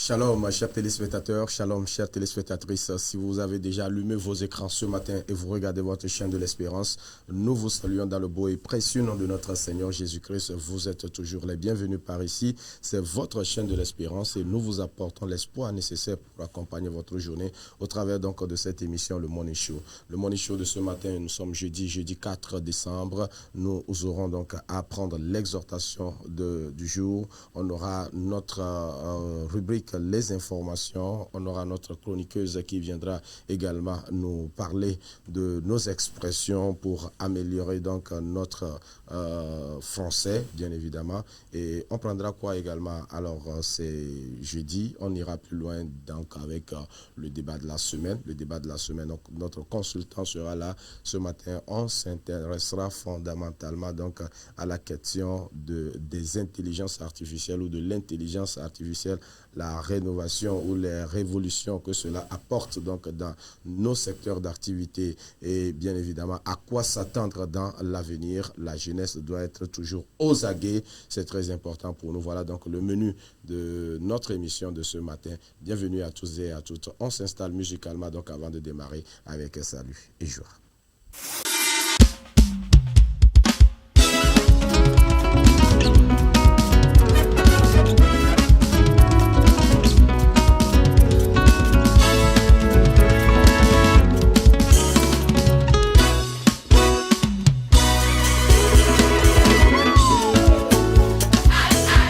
Shalom, chers téléspectateurs, shalom, chères téléspectatrices. Si vous avez déjà allumé vos écrans ce matin et vous regardez votre chaîne de l'espérance, nous vous saluons dans le beau et précieux nom de notre Seigneur Jésus-Christ. Vous êtes toujours les bienvenus par ici. C'est votre chaîne de l'espérance et nous vous apportons l'espoir nécessaire pour accompagner votre journée au travers donc de cette émission, le Morning Show. Le Morning Show de ce matin, nous sommes jeudi 4 décembre. Nous aurons donc à prendre l'exhortation du jour. On aura notre rubrique les informations. On aura notre chroniqueuse qui viendra également nous parler de nos expressions pour améliorer donc notre français, bien évidemment. Et on prendra quoi également? Alors, c'est jeudi. On ira plus loin donc avec le débat de la semaine. Le débat de la semaine, donc, notre consultant sera là ce matin. On s'intéressera fondamentalement donc à la question des intelligences artificielles ou de l'intelligence artificielle, la rénovation ou les révolutions que cela apporte donc dans nos secteurs d'activité et bien évidemment à quoi s'attendre dans l'avenir. La jeunesse doit être toujours aux aguets, c'est très important pour nous. Voilà donc le menu de notre émission de ce matin. Bienvenue à tous et à toutes. On s'installe musicalement donc avant de démarrer avec salut et joie. Aïe, aïe.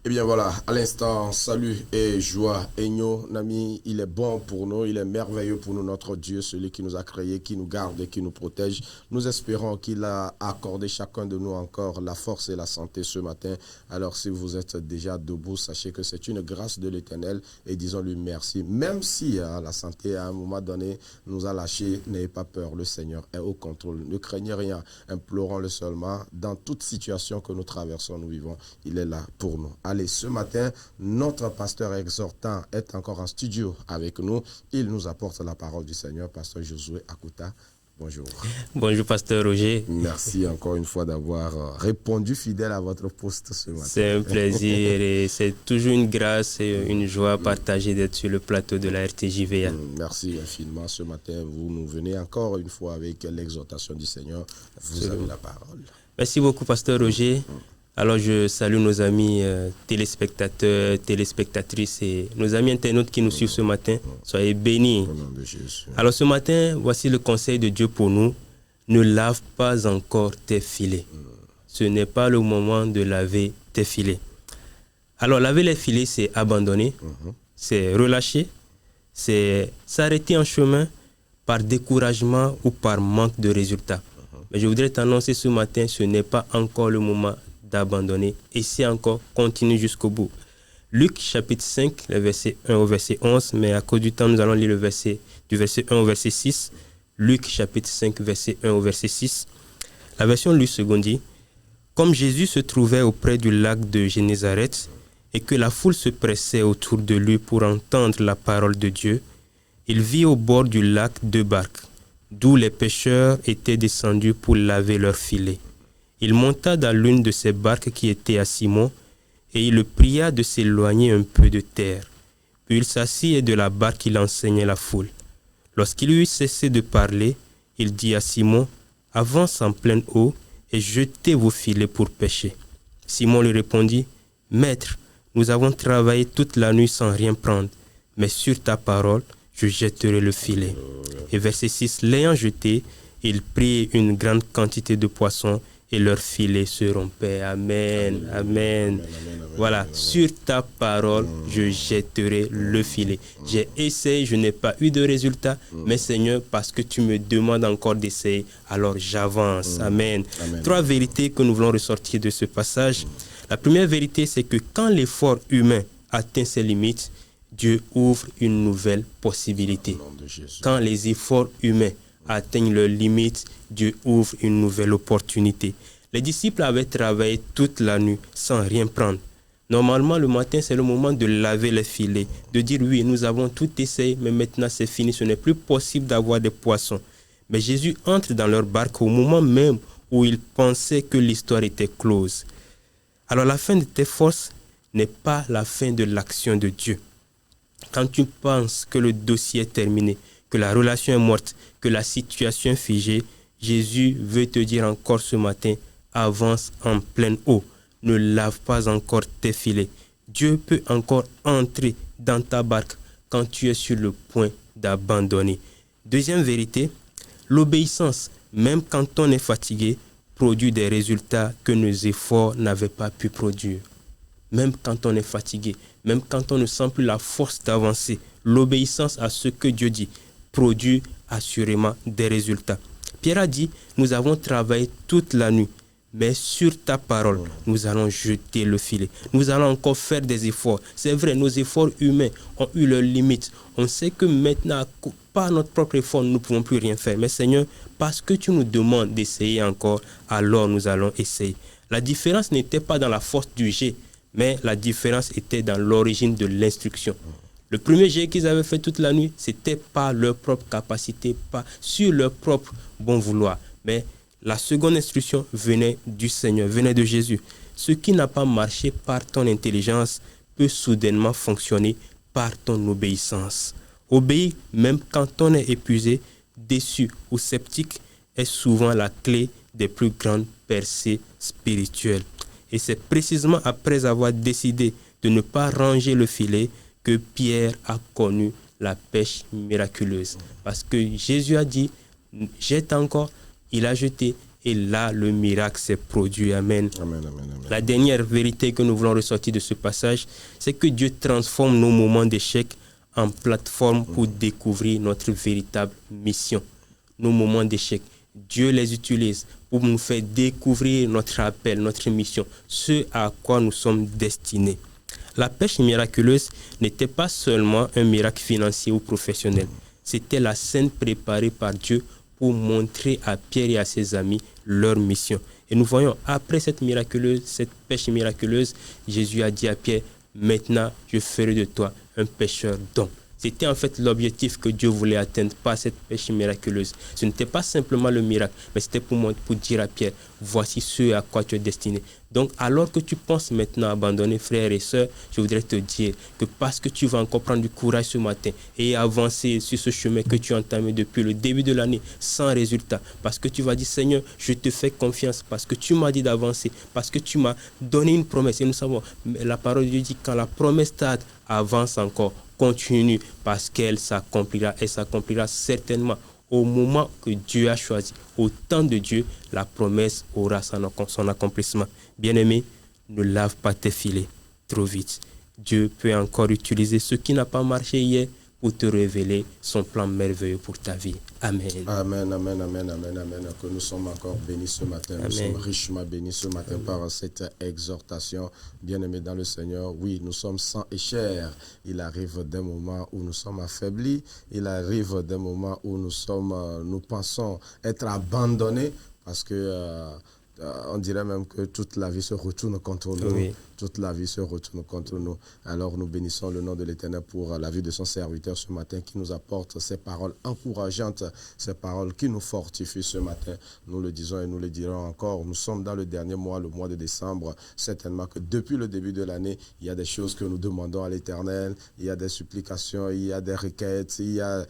Eh bien voilà, à l'instant, salut et joie. Egno, Nami, il est bon pour nous, il est merveilleux pour nous, notre Dieu, celui qui nous a créés, qui nous garde et qui nous protège. Nous espérons qu'il a accordé chacun de nous encore la force et la santé ce matin. Alors si vous êtes déjà debout, sachez que c'est une grâce de l'Éternel et disons-lui merci. Même si la santé à un moment donné nous a lâchés, n'ayez pas peur, le Seigneur est au contrôle. Ne craignez rien, implorons-le seulement. Dans toute situation que nous traversons, nous vivons, il est là pour nous. Allez, ce matin, notre pasteur exhortant est encore en studio avec nous. Il nous apporte la parole du Seigneur, pasteur Josué Akuta. Bonjour. Bonjour, pasteur Roger. Merci encore une fois d'avoir répondu fidèle à votre poste ce matin. C'est un plaisir et c'est toujours une grâce et une joie partagée d'être sur le plateau de la RTJVA. Merci infiniment. Ce matin, vous nous venez encore une fois avec l'exhortation du Seigneur. Vous avez la parole. Merci beaucoup, pasteur Roger. Alors, je salue nos amis téléspectateurs, téléspectatrices et nos amis internautes qui nous suivent ce matin. Soyez bénis. Alors, ce matin, voici le conseil de Dieu pour nous. Ne lave pas encore tes filets. Ce n'est pas le moment de laver tes filets. Alors, laver les filets, c'est abandonner, c'est relâcher, c'est s'arrêter en chemin par découragement ou par manque de résultats. Mais je voudrais t'annoncer ce matin, ce n'est pas encore le moment d'abandonner. Et si encore, continue jusqu'au bout. Luc chapitre 5, le verset 1 au verset 11, mais à cause du temps, nous allons lire le verset du verset 1 au verset 6. Luc chapitre 5, verset 1 au verset 6. La version Luc II dit: Comme Jésus se trouvait auprès du lac de Génézareth et que la foule se pressait autour de lui pour entendre la parole de Dieu, il vit au bord du lac 2 barques, d'où les pêcheurs étaient descendus pour laver leurs filets. Il monta dans l'une de ces barques qui était à Simon, et il le pria de s'éloigner un peu de terre. Puis il s'assit et de la barque il enseignait la foule. Lorsqu'il eut cessé de parler, il dit à Simon: Avance en pleine eau et jetez vos filets pour pêcher. Simon lui répondit: Maître, nous avons travaillé toute la nuit sans rien prendre, mais sur ta parole, je jetterai le filet. Et verset 6, l'ayant jeté, il prit une grande quantité de poissons et leurs filets se rompaient. Amen, amen. Voilà, sur ta parole, je jetterai le filet. J'ai essayé, je n'ai pas eu de résultat, mais Seigneur, parce que tu me demandes encore d'essayer, alors j'avance. Amen. 3 vérités que nous voulons ressortir de ce passage. La première vérité, c'est que quand l'effort humain atteint ses limites, Dieu ouvre une nouvelle possibilité. Quand les efforts humains atteignent leurs limites, Dieu ouvre une nouvelle opportunité. Les disciples avaient travaillé toute la nuit sans rien prendre. Normalement, le matin, c'est le moment de laver les filets, de dire oui, nous avons tout essayé, mais maintenant c'est fini, ce n'est plus possible d'avoir des poissons. Mais Jésus entre dans leur barque au moment même où ils pensaient que l'histoire était close. Alors la fin de tes forces n'est pas la fin de l'action de Dieu. Quand tu penses que le dossier est terminé, que la relation est morte, que la situation est figée, Jésus veut te dire encore ce matin: avance en pleine eau, ne lave pas encore tes filets. Dieu peut encore entrer dans ta barque quand tu es sur le point d'abandonner. Deuxième vérité, l'obéissance, même quand on est fatigué, produit des résultats que nos efforts n'avaient pas pu produire. Même quand on est fatigué, même quand on ne sent plus la force d'avancer, l'obéissance à ce que Dieu dit produit assurément des résultats. Pierre a dit: nous avons travaillé toute la nuit, mais sur ta parole, nous allons jeter le filet. Nous allons encore faire des efforts. C'est vrai, nos efforts humains ont eu leurs limites. On sait que maintenant, par notre propre effort, nous ne pouvons plus rien faire. Mais Seigneur, parce que tu nous demandes d'essayer encore, alors nous allons essayer. La différence n'était pas dans la force du jet, mais la différence était dans l'origine de l'instruction. Le premier jet qu'ils avaient fait toute la nuit, c'était pas leur propre capacité, pas sur leur propre bon vouloir. Mais la seconde instruction venait du Seigneur, venait de Jésus. Ce qui n'a pas marché par ton intelligence peut soudainement fonctionner par ton obéissance. Obéir, même quand on est épuisé, déçu ou sceptique, est souvent la clé des plus grandes percées spirituelles. Et c'est précisément après avoir décidé de ne pas ranger le filet que Pierre a connu la pêche miraculeuse. Parce que Jésus a dit: jette encore, il a jeté, Et là, le miracle s'est produit. Amen. Amen, amen, amen. La dernière vérité que nous voulons ressortir de ce passage, c'est que Dieu transforme nos moments d'échec en plateforme pour découvrir notre véritable mission. Nos moments d'échec, Dieu les utilise pour nous faire découvrir notre appel, notre mission, ce à quoi nous sommes destinés. La pêche miraculeuse n'était pas seulement un miracle financier ou professionnel. C'était la scène préparée par Dieu pour montrer à Pierre et à ses amis leur mission. Et nous voyons, après cette pêche miraculeuse, Jésus a dit à Pierre, maintenant je ferai de toi un pêcheur d'hommes. C'était en fait l'objectif que Dieu voulait atteindre par cette pêche miraculeuse. Ce n'était pas simplement le miracle, mais c'était pour dire à Pierre, voici ce à quoi tu es destiné. Donc, alors que tu penses maintenant abandonner, frères et sœurs, je voudrais te dire que parce que tu vas encore prendre du courage ce matin et avancer sur ce chemin que tu as entamé depuis le début de l'année sans résultat, parce que tu vas dire, Seigneur, je te fais confiance, parce que tu m'as dit d'avancer, parce que tu m'as donné une promesse. Et nous savons, la parole de Dieu dit, quand la promesse tarde, avance encore. Continue parce qu'elle s'accomplira. Elle s'accomplira certainement au moment que Dieu a choisi. Au temps de Dieu, la promesse aura son accomplissement. Bien-aimé, ne lave pas tes filets trop vite. Dieu peut encore utiliser ce qui n'a pas marché hier pour te révéler son plan merveilleux pour ta vie. Amen. Amen, amen, amen, amen, amen. Que nous sommes encore bénis ce matin. Amen. Nous sommes richement bénis ce matin par cette exhortation. Bien-aimés dans le Seigneur, oui, nous sommes sang et chair. Il arrive des moments où nous sommes affaiblis. Il arrive des moments où nous pensons être abandonnés parce que on dirait même que toute la vie se retourne contre nous. Oui. Toute la vie se retourne contre nous. Alors nous bénissons le nom de l'Éternel pour la vie de son serviteur ce matin qui nous apporte ces paroles encourageantes, ces paroles qui nous fortifient ce matin. Nous le disons et nous le dirons encore. Nous sommes dans le dernier mois, le mois de décembre. Certainement que depuis le début de l'année, il y a des choses que nous demandons à l'Éternel. Il y a des supplications, il y a des requêtes, il y a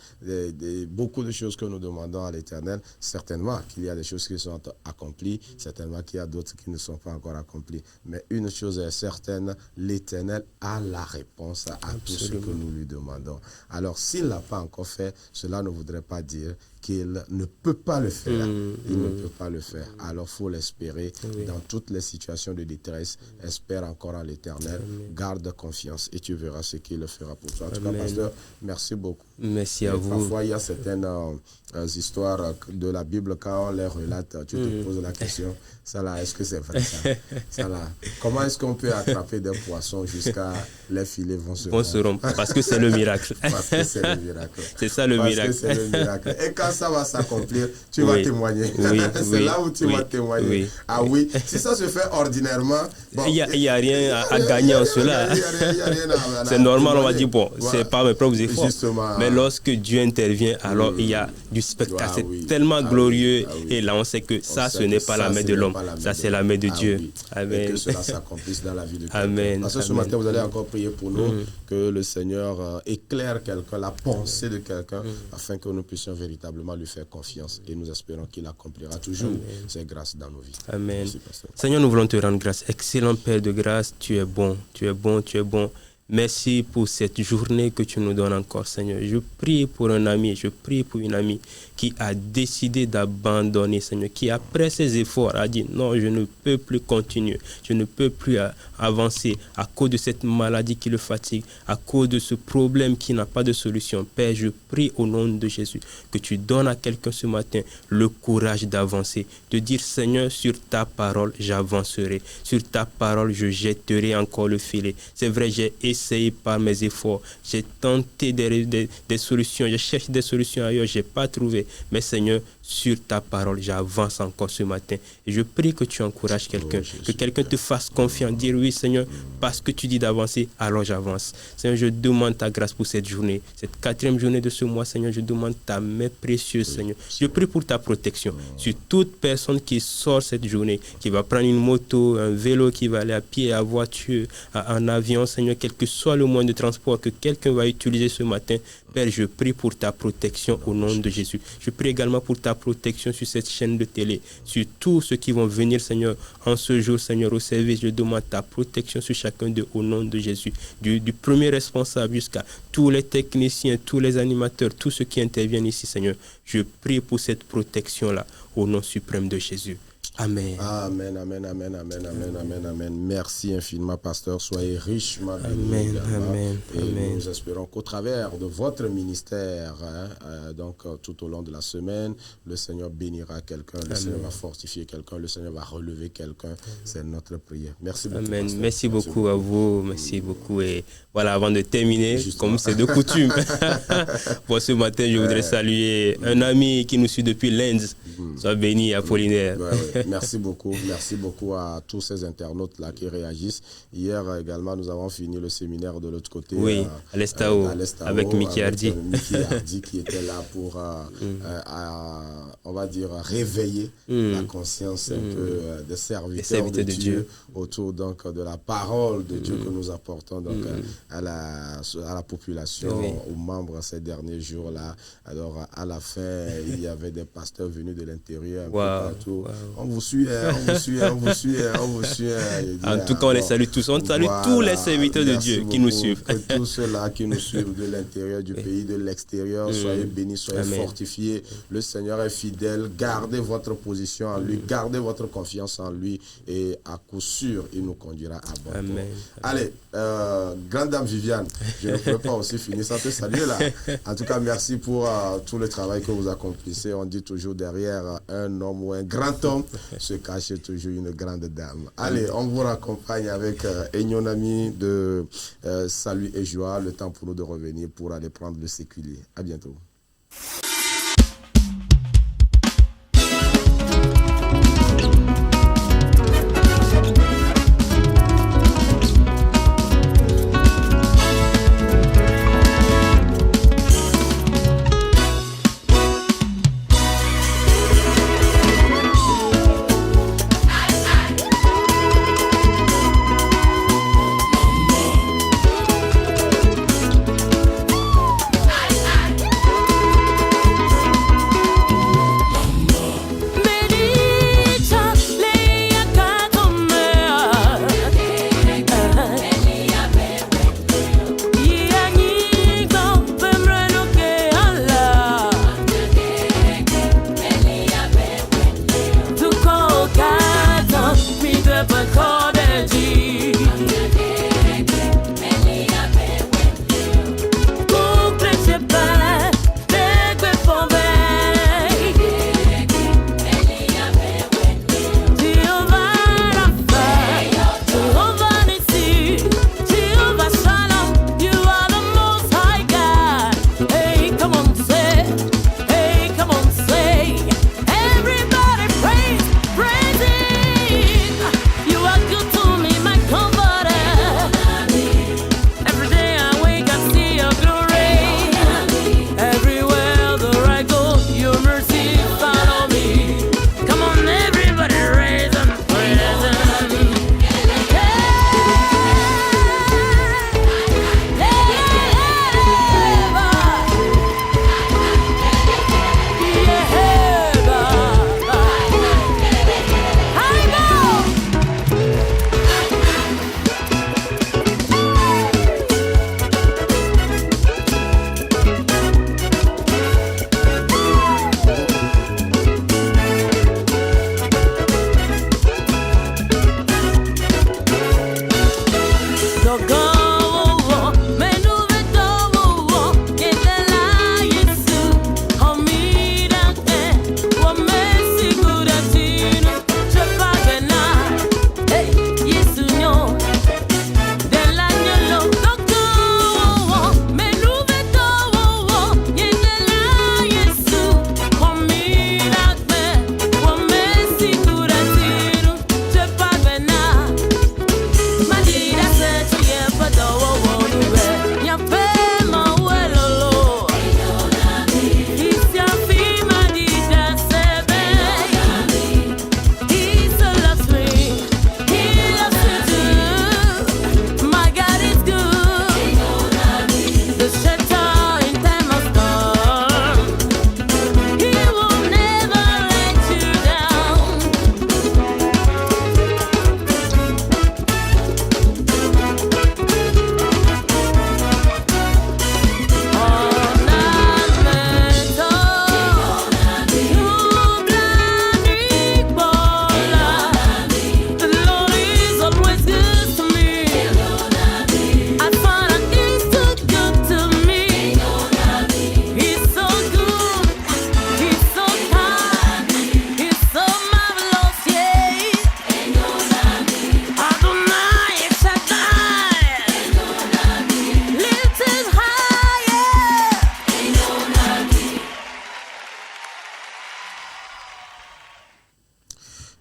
beaucoup de choses que nous demandons à l'Éternel. Certainement qu'il y a des choses qui sont accomplies. Certainement qu'il y a d'autres qui ne sont pas encore accomplies. Mais une chose est certaine, l'Éternel a la réponse à tout ce que nous lui demandons. Alors, s'il ne l'a pas encore fait, cela ne voudrait pas dire qu'il ne peut pas le faire. Il ne peut pas le faire. Alors, il faut l'espérer dans toutes les situations de détresse. Espère encore en l'Éternel. Garde confiance et tu verras ce qu'il fera pour toi. En tout cas, pasteur, merci beaucoup. Merci à vous. Parfois, il y a certaines histoires de la Bible, quand on les relate, tu te poses la question, ça là, est-ce que c'est vrai ça? Ça là, comment est-ce qu'on peut attraper des poissons jusqu'à les filets vont se rompre? Parce que c'est le miracle. Parce que c'est le miracle. C'est ça le miracle. Parce que c'est le miracle. Et quand ça va s'accomplir, tu vas témoigner. C'est là où tu vas témoigner. Ah oui, si ça se fait ordinairement, bon, il n'y a rien à gagner en cela. C'est normal, on va dire, bon, c'est pas mes propres efforts. Justement, mais lorsque Dieu intervient, alors il y a du spectacle. C'est tellement glorieux. Et là, on sait que ça, ce n'est pas la main de l'homme. Ça, c'est la main de Dieu. Amen. Et que cela s'accomplisse dans la vie de quelqu'un. Amen. Parce que ce matin, vous allez encore prier pour nous, que le Seigneur éclaire quelqu'un, la pensée de quelqu'un, afin que nous puissions véritablement lui faire confiance. Et nous espérons qu'il accomplira toujours ses grâces dans nos vies. Amen. Merci, Seigneur, nous voulons te rendre grâce. Excellent Père de grâce, tu es bon, tu es bon, tu es bon. Merci pour cette journée que tu nous donnes encore, Seigneur. Je prie pour un ami, je prie pour une amie qui a décidé d'abandonner, Seigneur, qui après ses efforts a dit non, je ne peux plus continuer, je ne peux plus avancer à cause de cette maladie qui le fatigue, à cause de ce problème qui n'a pas de solution. Père, je prie au nom de Jésus que tu donnes à quelqu'un ce matin le courage d'avancer, de dire Seigneur, sur ta parole, j'avancerai, sur ta parole, je jetterai encore le filet. C'est vrai, j'ai essayé par mes efforts, j'ai tenté des solutions, j'ai cherché des solutions ailleurs, je n'ai pas trouvé. Mais Seigneur, sur ta parole, j'avance encore ce matin. Et je prie que tu encourages quelqu'un, que quelqu'un te fasse confiance, dire oui Seigneur, parce que tu dis d'avancer, alors j'avance. Seigneur, je demande ta grâce pour cette journée, cette 4e journée de ce mois, Seigneur, je demande ta main précieuse, Seigneur. Je prie pour ta protection sur toute personne qui sort cette journée, qui va prendre une moto, un vélo, qui va aller à pied, à voiture, en avion, Seigneur, quel que soit le moyen de transport que quelqu'un va utiliser ce matin. Père, je prie pour ta protection au nom de Jésus. Je prie également pour ta protection sur cette chaîne de télé, sur tous ceux qui vont venir, Seigneur, en ce jour, Seigneur, au service. Je demande ta protection sur chacun d'eux au nom de Jésus. Du premier responsable jusqu'à tous les techniciens, tous les animateurs, tous ceux qui interviennent ici, Seigneur. Je prie pour cette protection-là au nom suprême de Jésus. Amen. Amen, amen, amen, amen, amen, amen, amen. Merci infiniment, pasteur. Soyez richement bénis. Amen, amen, et amen. nous espérons qu'au travers de votre ministère, tout au long de la semaine, le Seigneur bénira quelqu'un, le Seigneur va fortifier quelqu'un, le Seigneur va relever quelqu'un. C'est notre prière. Merci beaucoup. Amen. Pasteur. Merci beaucoup à vous. Merci beaucoup. Et voilà, avant de terminer, comme c'est de coutume, pour ce matin, je voudrais saluer un ami qui nous suit depuis l'Inde. Sois béni, Apollinaire. Ouais. Merci beaucoup à tous ces internautes-là qui réagissent. Hier également, nous avons fini le séminaire de l'autre côté. Oui, à l'Estao, avec Mickey Hardy. Mickey Hardy qui était là pour, on va dire, réveiller la conscience un peu des serviteurs de Dieu autour donc, de la parole de Dieu que nous apportons donc, à la population, aux membres ces derniers jours-là. Alors, à la fin, il y avait des pasteurs venus de l'intérieur, un peu partout. On vous suit. En tout cas, on les salue tous. On salue tous les serviteurs de Dieu qui nous suivent. Que tous ceux-là qui nous suivent de l'intérieur du pays, de l'extérieur, soyez bénis, soyez fortifiés. Le Seigneur est fidèle. Gardez votre position en lui, gardez votre confiance en lui et à coup sûr, il nous conduira à bon port. Allez, grande dame Viviane, je ne pourrais pas aussi finir sans te saluer là. En tout cas, merci pour tout le travail que vous accomplissez. On dit toujours derrière un homme ou un grand homme se cache toujours une grande dame. Allez, on vous raccompagne avec Enyonami de Salut et Joie. Le temps pour nous de revenir pour aller prendre le séculier. À bientôt.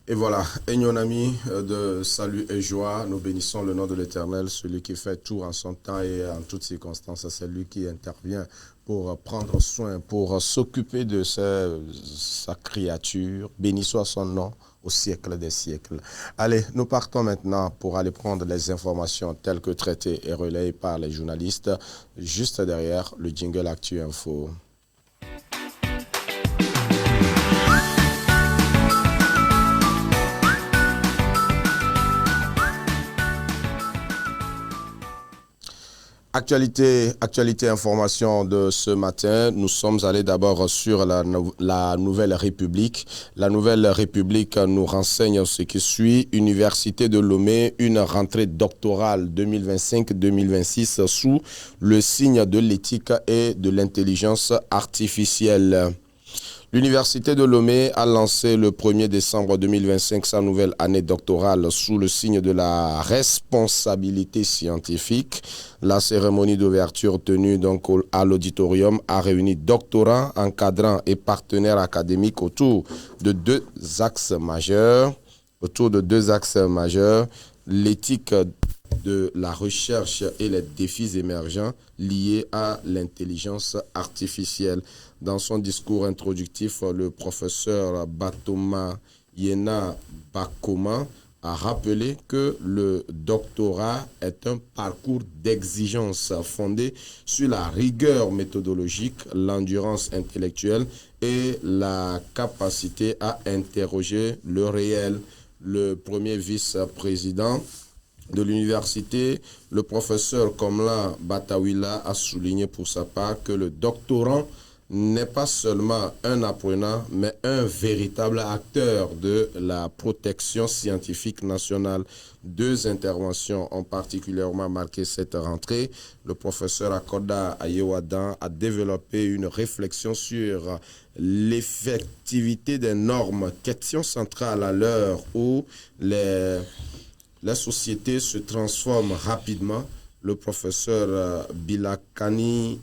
Et voilà, Aignon ami de salut et joie, nous bénissons le nom de l'Éternel, celui qui fait tout en son temps et en toutes circonstances. C'est lui qui intervient pour prendre soin, pour s'occuper de sa créature. Béni soit son nom au siècle des siècles. Allez, nous partons maintenant pour aller prendre les informations telles que traitées et relayées par les journalistes, juste derrière le jingle Actu Info. Actualité information de ce matin, nous sommes allés d'abord sur la Nouvelle République. La Nouvelle République nous renseigne ce qui suit. Université de Lomé, une rentrée doctorale 2025-2026 sous le signe de l'éthique et de l'intelligence artificielle. L'Université de Lomé a lancé le 1er décembre 2025 sa nouvelle année doctorale sous le signe de la responsabilité scientifique. La cérémonie d'ouverture tenue donc à l'auditorium a réuni doctorants, encadrants et partenaires académiques autour de deux axes majeurs. L'éthique de la recherche et les défis émergents liés à l'intelligence artificielle. Dans son discours introductif, le professeur Batoma Yena Bakoma a rappelé que le doctorat est un parcours d'exigence fondé sur la rigueur méthodologique, l'endurance intellectuelle et la capacité à interroger le réel. Le premier vice-président de l'université, le professeur Komla Batawila a souligné pour sa part que le doctorant n'est pas seulement un apprenant, mais un véritable acteur de la protection scientifique nationale. Deux interventions ont particulièrement marqué cette rentrée. Le professeur Akoda Ayewadan a développé une réflexion sur l'effectivité des normes, question centrale à l'heure où les sociétés se transforment rapidement. Le professeur Bilakani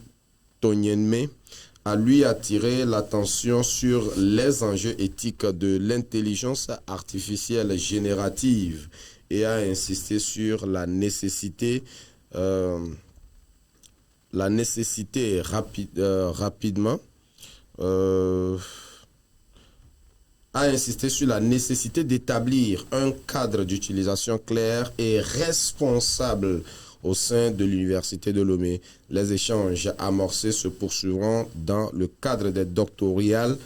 Tonyenme a lui attiré l'attention sur les enjeux éthiques de l'intelligence artificielle générative et a insisté sur la nécessité d'établir un cadre d'utilisation clair et responsable au sein de l'Université de Lomé. Les échanges amorcés se poursuivront dans le cadre des doctorales,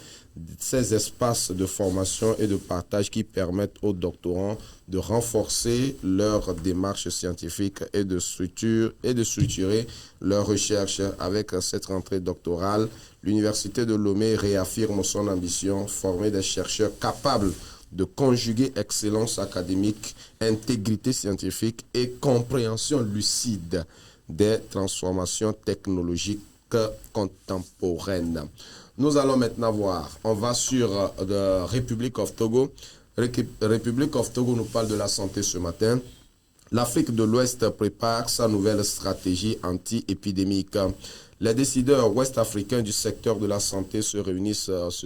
ces espaces de formation et de partage qui permettent aux doctorants de renforcer leur démarche scientifique et de structurer leur recherche. Avec cette rentrée doctorale, l'Université de Lomé réaffirme son ambition, former des chercheurs capables de conjuguer excellence académique, intégrité scientifique et compréhension lucide des transformations technologiques contemporaines. Nous allons maintenant voir, on va sur Republic of Togo. Republic of Togo nous parle de la santé ce matin. L'Afrique de l'Ouest prépare sa nouvelle stratégie anti-épidémique. Les décideurs ouest-africains du secteur de la santé se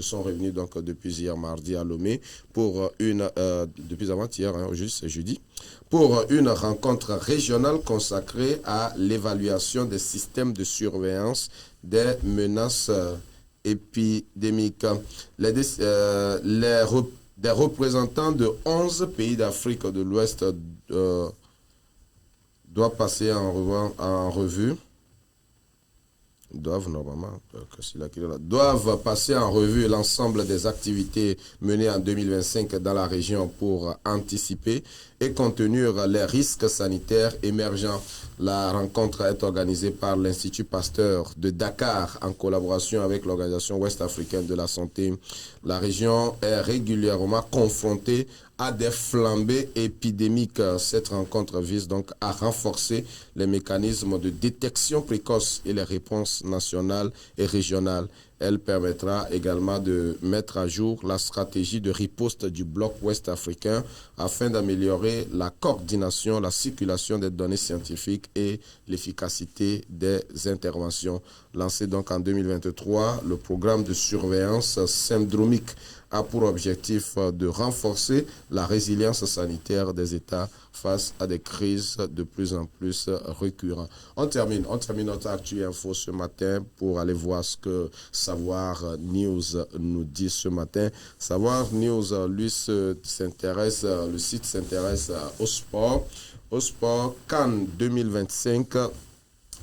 sont réunis donc depuis hier mardi à Lomé pour depuis avant-hier, juste jeudi, pour une rencontre régionale consacrée à l'évaluation des systèmes de surveillance des menaces épidémiques. Des représentants de 11 pays d'Afrique de l'Ouest doivent passer en revue l'ensemble des activités menées en 2025 dans la région pour anticiper et contenir les risques sanitaires émergents. La rencontre est organisée par l'Institut Pasteur de Dakar en collaboration avec l'Organisation ouest-africaine de la santé. La région est régulièrement confrontée à des flambées épidémiques. Cette rencontre vise donc à renforcer les mécanismes de détection précoce et les réponses nationales et régionales. Elle permettra également de mettre à jour la stratégie de riposte du bloc ouest-africain afin d'améliorer la coordination, la circulation des données scientifiques et l'efficacité des interventions. Lancé donc en 2023, le programme de surveillance syndromique a pour objectif de renforcer la résilience sanitaire des États face à des crises de plus en plus récurrentes. On termine notre Actu Info ce matin pour aller voir ce que Savoir News nous dit ce matin. Savoir News, lui, le site s'intéresse au sport. Au sport, CAN 2025,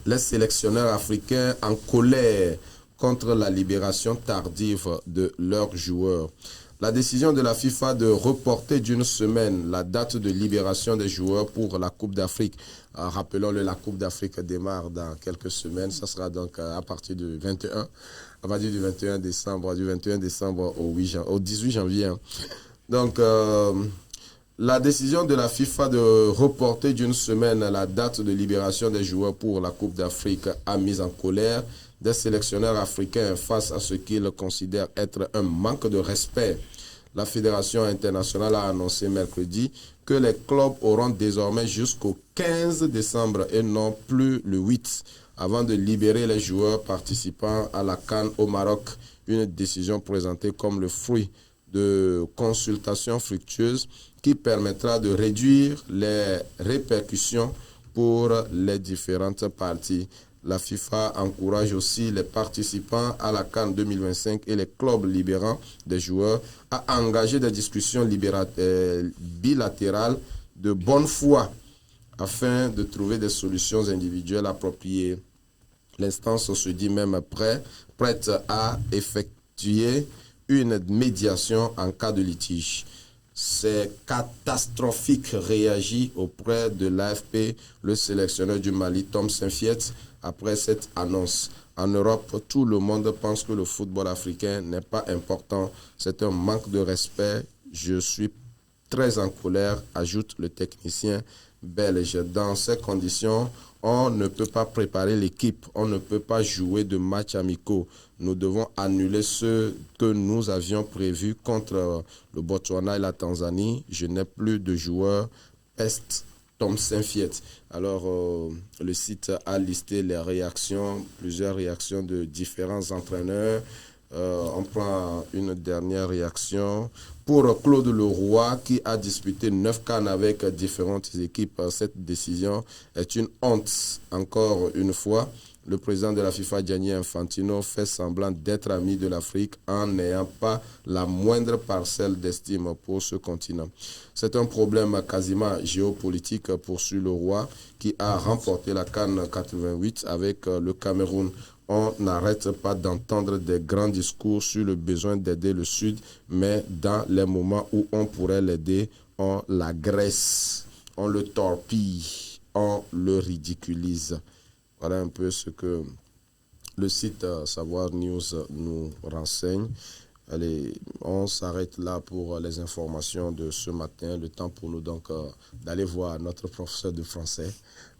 les sélectionneurs africains en colère contre la libération tardive de leurs joueurs. La décision de la FIFA de reporter d'une semaine la date de libération des joueurs pour la Coupe d'Afrique. Rappelons-le, la Coupe d'Afrique démarre dans quelques semaines. Ça sera donc à partir du 21, à partir du 21 décembre, au 18 janvier. Donc, la décision de la FIFA de reporter d'une semaine la date de libération des joueurs pour la Coupe d'Afrique a mis en colère des sélectionneurs africains face à ce qu'ils considèrent être un manque de respect. La Fédération internationale a annoncé mercredi que les clubs auront désormais jusqu'au 15 décembre et non plus le 8 avant de libérer les joueurs participant à la CAN au Maroc. Une décision présentée comme le fruit de consultations fructueuses qui permettra de réduire les répercussions pour les différentes parties. La FIFA encourage aussi les participants à la CAN 2025 et les clubs libérant des joueurs à engager des discussions bilatérales de bonne foi afin de trouver des solutions individuelles appropriées. L'instance se dit même prête à effectuer une médiation en cas de litige. C'est catastrophique, réagit auprès de l'AFP le sélectionneur du Mali, Tom Saintfiet, après cette annonce. En Europe, tout le monde pense que le football africain n'est pas important. C'est un manque de respect. Je suis très en colère, ajoute le technicien belge. Dans ces conditions, on ne peut pas préparer l'équipe. On ne peut pas jouer de matchs amicaux. Nous devons annuler ce que nous avions prévu contre le Botswana et la Tanzanie. Je n'ai plus de joueurs. Peste, Tom Saintfiet. Alors, le site a listé les réactions, plusieurs réactions de différents entraîneurs. On prend une dernière réaction. Pour Claude Leroy, qui a disputé 9 CAN avec différentes équipes, cette décision est une honte. Encore une fois, le président de la FIFA, Gianni Infantino, fait semblant d'être ami de l'Afrique en n'ayant pas la moindre parcelle d'estime pour ce continent. C'est un problème quasiment géopolitique, poursuit Leroy, qui a remporté la CAN 88 avec le Cameroun. On n'arrête pas d'entendre des grands discours sur le besoin d'aider le Sud, mais dans les moments où on pourrait l'aider, on l'agresse, on le torpille, on le ridiculise. Voilà un peu ce que le site Savoir News nous renseigne. Allez, on s'arrête là pour les informations de ce matin. Le temps pour nous donc d'aller voir notre professeur de français.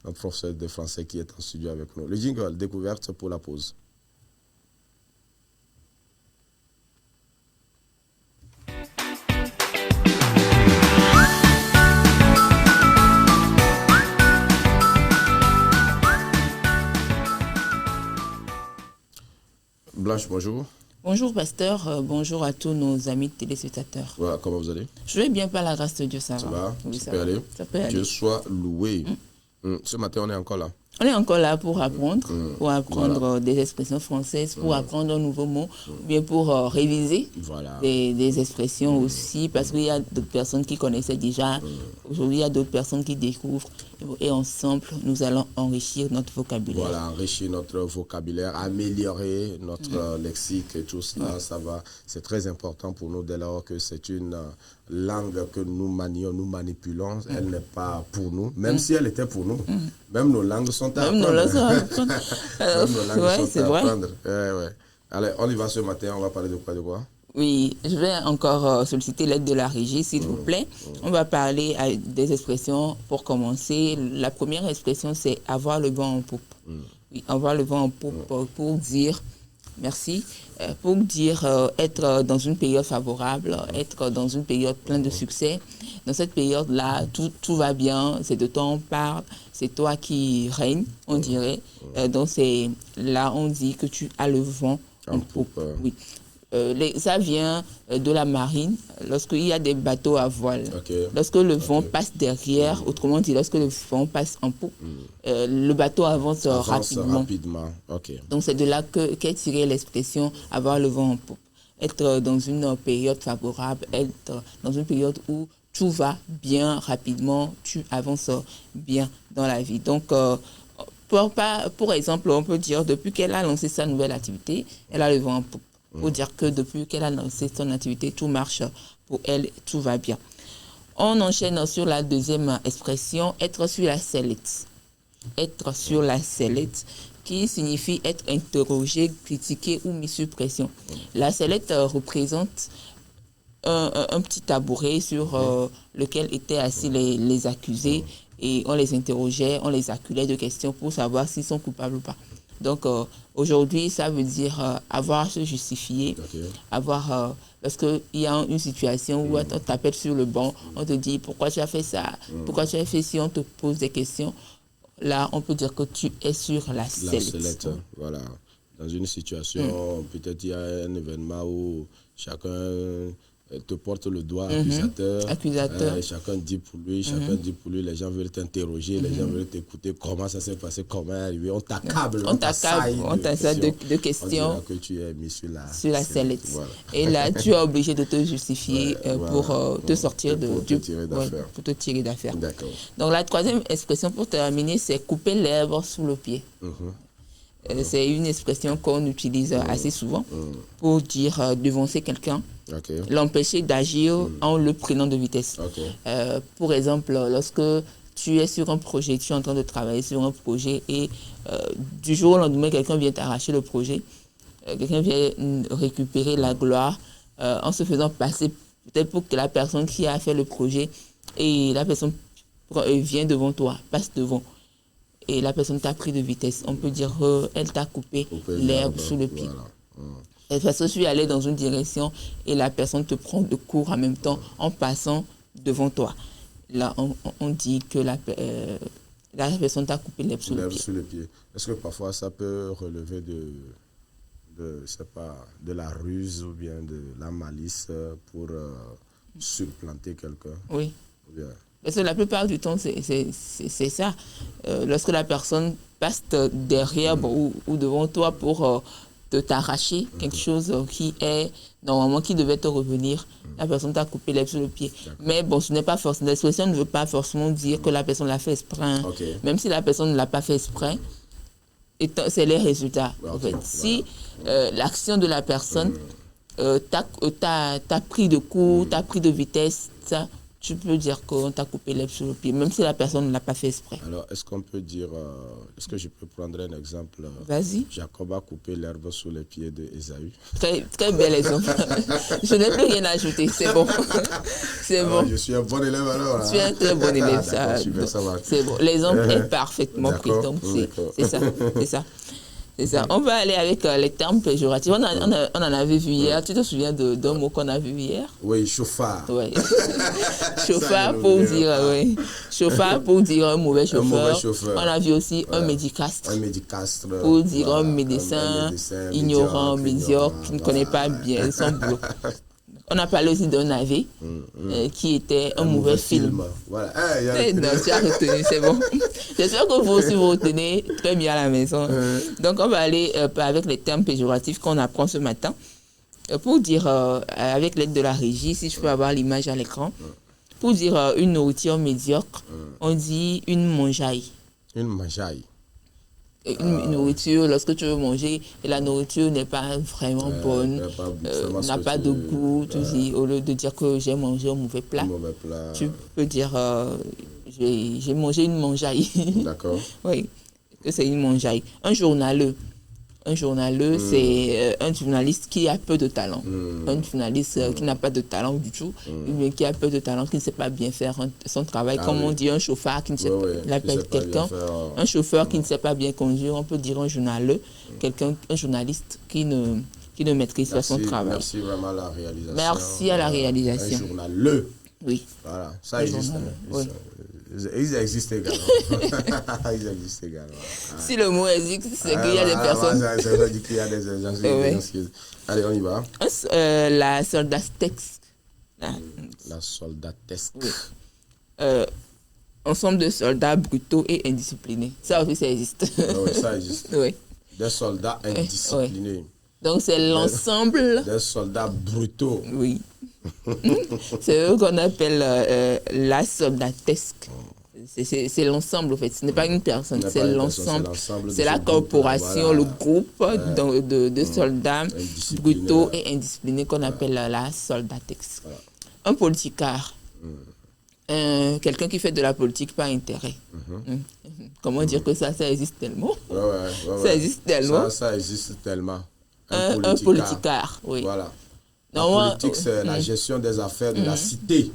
Notre professeur de français qui est en studio avec nous. Le jingle, découverte pour la pause. Blanche, bonjour. Bonjour pasteur, bonjour à tous nos amis téléspectateurs. Voilà, comment vous allez? Je vais bien par la grâce de Dieu, ça va. Ça va, oui, ça peut aller. Ça peut aller. Dieu soit loué. Ce matin, on est encore là. On est encore là pour apprendre, Voilà. des expressions françaises, pour apprendre un nouveau mot, bien pour réviser des expressions aussi, parce qu'il y a d'autres personnes qui connaissaient déjà. Aujourd'hui, il y a d'autres personnes qui découvrent. Et ensemble, nous allons enrichir notre vocabulaire. Voilà, enrichir notre vocabulaire, améliorer notre lexique et tout ça, ça va. C'est très important pour nous dès lors que c'est une langue que nous manions, nous manipulons. Elle n'est pas pour nous, même si elle était pour nous. Même nos langues sont à apprendre. Même nos langues sont à apprendre. Ouais. Allez, on y va ce matin, on va parler de quoi? Oui, je vais encore solliciter l'aide de la régie, s'il vous plaît. On va parler des expressions pour commencer. La première expression, c'est avoir le vent en poupe. Oui, avoir le vent en poupe pour dire, merci, pour dire être dans une période favorable, être dans une période pleine de succès. Dans cette période-là, tout va bien, c'est de toi on parle, c'est toi qui règne, on dirait. Donc là, on dit que tu as le vent en poupe. Oui. Ça vient de la marine, lorsqu'il y a des bateaux à voile. Lorsque le vent passe derrière, autrement dit, lorsque le vent passe en poupe, le bateau avance rapidement. Donc c'est de là qu'est tirée l'expression « avoir le vent en poupe ». Être dans une période favorable, être dans une période où tout va bien rapidement, tu avances bien dans la vie. Donc, pour exemple, on peut dire depuis qu'elle a lancé sa nouvelle activité, elle a le vent en poupe. Pour dire que depuis qu'elle a lancé son activité, tout marche pour elle, tout va bien. On enchaîne sur la deuxième expression, être sur la sellette. Être sur la sellette, qui signifie être interrogé, critiqué ou mis sous pression. La sellette représente un petit tabouret sur lequel étaient assis les accusés et on les interrogeait, on les acculait de questions pour savoir s'ils sont coupables ou pas. Donc aujourd'hui, ça veut dire avoir à se justifier, avoir parce qu'il y a une situation où on t'appelle sur le banc, on te dit pourquoi tu as fait ça, pourquoi tu as fait ci, on te pose des questions. Là, on peut dire que tu es sur la sellette. Voilà. Dans une situation, peut-être il y a un événement où chacun te porte le doigt accusateur. Chacun dit pour lui, les gens veulent t'interroger, les gens veulent t'écouter, comment ça s'est passé, comment est arrivé, on t'accable, on t'assaille de questions. On dira que tu es mis sur la sellette. Voilà. Et là, tu es obligé de te justifier pour te sortir pour te tirer d'affaire. D'accord. Donc la troisième expression pour terminer, c'est couper l'herbe sous le pied. C'est une expression qu'on utilise assez souvent pour dire devancer quelqu'un. L'empêcher d'agir en le prenant de vitesse. Pour exemple, lorsque tu es sur un projet, tu es en train de travailler sur un projet et du jour au lendemain, quelqu'un vient t'arracher le projet, quelqu'un vient récupérer la gloire en se faisant passer peut-être pour que la personne qui a fait le projet et la personne vient devant toi, passe devant. Et la personne t'a pris de vitesse. On peut dire qu'elle t'a coupé l'herbe sous le pied. Parce que je suis allé dans une direction et la personne te prend de court en même temps en passant devant toi. Là, on dit que la personne t'a coupé l'herbe sous le pied. Est-ce que parfois ça peut relever de la ruse ou bien de la malice pour supplanter quelqu'un? Oui. Parce que la plupart du temps, c'est ça. Lorsque la personne passe derrière ou devant toi pour t'arracher quelque chose qui devait te revenir, la personne t'a coupé l'herbe sur le pied. Mais bon, ce n'est pas forcément, l'expression ne veut pas forcément dire que la personne l'a fait exprès. Même si la personne ne l'a pas fait exprès, c'est les résultats. En fait. Si l'action de la personne t'a pris de court, t'a pris de vitesse, ça, tu peux dire qu'on t'a coupé l'herbe sur le pied, même si la personne ne l'a pas fait exprès. Alors, est-ce qu'on peut dire, est-ce que je peux prendre un exemple? Vas-y. Jacob a coupé l'herbe sous les pieds d'Ésaü. Très bel exemple. Je n'ai plus rien à ajouter, c'est bon. C'est bon. Je suis un bon élève alors. Tu es un très bon élève. C'est bon. L'exemple est parfaitement pris, donc c'est ça. C'est ça. On va aller avec les termes péjoratifs. On en avait vu hier. Tu te souviens d'un mot qu'on a vu hier? Oui, chauffard. Oui. Chauffard pour dire un mauvais chauffeur. On a vu aussi un médicastre. Un médicastre. Pour dire un médecin ignorant, médiocre, qui ne connaît pas bien son boulot. On a parlé aussi d'un navet qui était un mauvais film. Voilà. Non, tu as retenu, c'est bon. J'espère que vous aussi vous retenez très bien à la maison. Donc, on va aller avec les termes péjoratifs qu'on apprend ce matin. Pour dire, avec l'aide de la régie, si je peux avoir l'image à l'écran, pour dire une nourriture médiocre, on dit une mangeaille. Une mangeaille. Une nourriture, lorsque tu veux manger et la nourriture n'est pas vraiment bonne, n'a pas de goût, tu dis, au lieu de dire que j'ai mangé un mauvais plat, tu peux dire j'ai mangé une mangeaille. D'accord. Oui, que c'est une mangeaille. Un journaleux, c'est un journaliste qui a peu de talent. Un journaliste qui n'a pas de talent du tout, mais qui a peu de talent, qui ne sait pas bien faire son travail. Comme on dit, un chauffeur qui ne sait pas quelqu'un. Un chauffeur qui ne sait pas bien conduire, on peut dire un journaleux, un journaliste qui ne maîtrise pas son travail. Merci vraiment à la réalisation. Merci à la réalisation. Un journaleux. Oui. Voilà, ça existe. Oui. Ils existent également. Ils existent également. Si le mot existe, c'est qu'il y a des personnes. Ça veut dire qu'il y a des gens. Allez, on y va. La soldatesque. La soldatesque. Oui. Ensemble de soldats brutaux et indisciplinés. Ça aussi, ça existe. Oui, ça existe. Oui. Des soldats indisciplinés. Oui. Donc, c'est l'ensemble. Des soldats brutaux. Oui. C'est eux qu'on appelle la soldatesque. C'est l'ensemble, en fait. Ce n'est pas une personne, c'est l'ensemble. C'est la corporation, voilà. Le groupe de soldats brutaux et indisciplinés qu'on appelle la soldatesque. Voilà. Un politicard. Quelqu'un qui fait de la politique par intérêt. Comment dire que ça existe tellement? Ça existe tellement. Ça existe tellement. Un politicard, oui. Voilà. La politique, c'est la gestion des affaires de la cité.